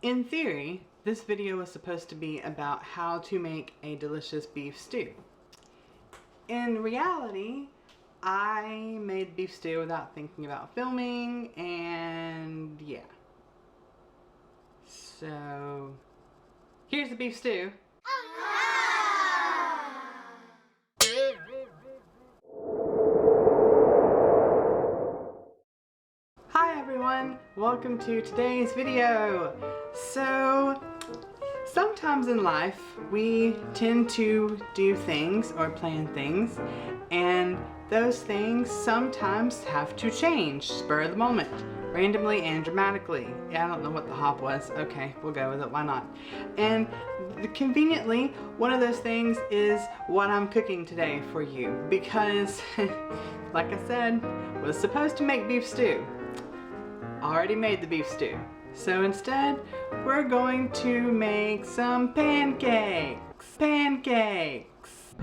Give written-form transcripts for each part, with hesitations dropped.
In theory, this video was supposed to be about how to make a delicious beef stew. In reality, I made beef stew without thinking about filming, and yeah. So, here's the beef stew. Hi everyone, welcome to today's video. So, sometimes in life we tend to do things or plan things, and those things sometimes have to change, spur of the moment, randomly and dramatically. Yeah, I don't know what the hop was. Okay, we'll go with it, why not? And conveniently, one of those things is what I'm cooking today for you because, like I said, was supposed to make beef stew. Already made the beef stew. So instead, we're going to make some pancakes. Pancakes.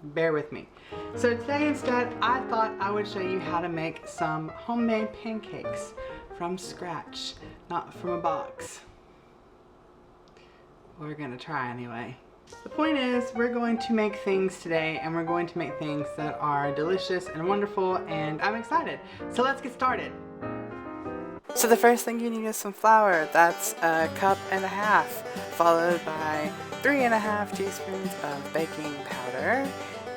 Bear with me. So today instead, I thought I would show you how to make some homemade pancakes from scratch, not from a box. We're gonna try anyway. The point is, we're going to make things today, and we're going to make things that are delicious and wonderful, and I'm excited. So let's get started. So the first thing you need is some flour. That's 1.5 cups, followed by 3.5 teaspoons of baking powder,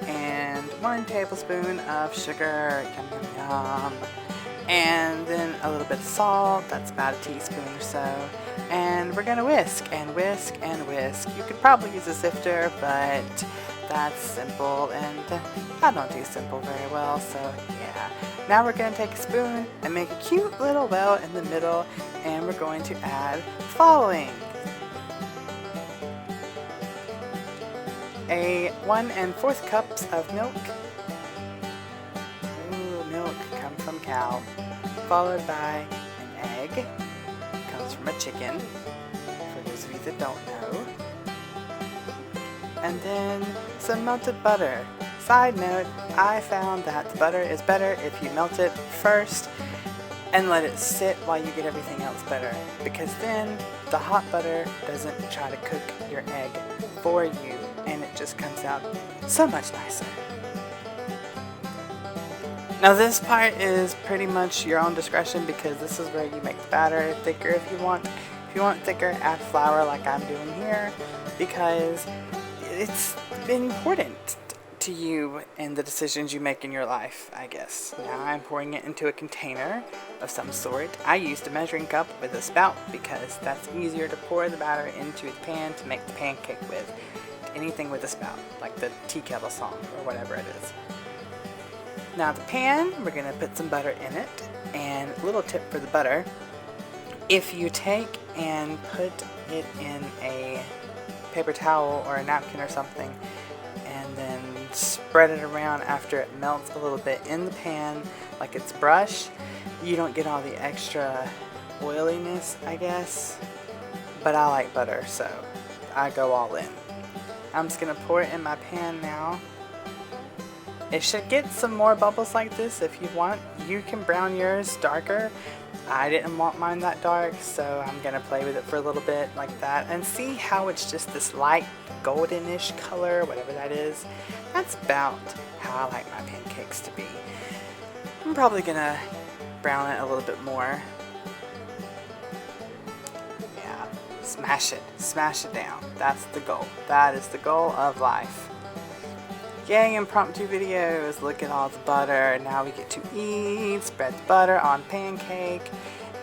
and 1 tablespoon of sugar, yum yum yum, and then a little bit of salt, that's about a teaspoon or so. And we're gonna whisk and whisk and whisk. You could probably use a sifter, but that's simple, and I don't do simple very well, so yeah. Now we're gonna take a spoon and make a cute little well in the middle, and we're going to add the following. 1 1/4 cups of milk. Ooh, milk comes from cow. Followed by an egg. Comes from a chicken, for those of you that don't know. And then some melted butter. Side note, I found that the butter is better if you melt it first and let it sit while you get everything else better, because then the hot butter doesn't try to cook your egg for you, and it just comes out so much nicer. Now this part is pretty much your own discretion, because this is where you make the batter thicker if you want. If you want thicker, add flour like I'm doing here, because it's important to you and the decisions you make in your life, I guess. Now I'm pouring it into a container of some sort. I used a measuring cup with a spout because that's easier to pour the batter into the pan to make the pancake with. Anything with a spout, like the tea kettle song or whatever it is. Now the pan, we're going to put some butter in it, and a little tip for the butter, if you take and put it in a paper towel or a napkin or something, and then spread it around after it melts a little bit in the pan, like it's brush, you don't get all the extra oiliness, I guess, but I like butter, so I go all in. I'm just going to pour it in my pan now. It should get some more bubbles like this if you want. You can brown yours darker. I didn't want mine that dark, so I'm going to play with it for a little bit like that and see how it's just this light goldenish color, whatever that is. That's about how I like my pancakes to be. I'm probably going to brown it a little bit more. Yeah, smash it down. That's the goal. That is the goal of life. Yay, impromptu videos. Look at all the butter. Now we get to eat. Spread the butter on pancake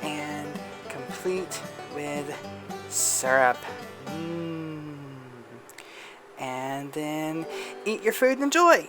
and complete with syrup. And then eat your food and enjoy.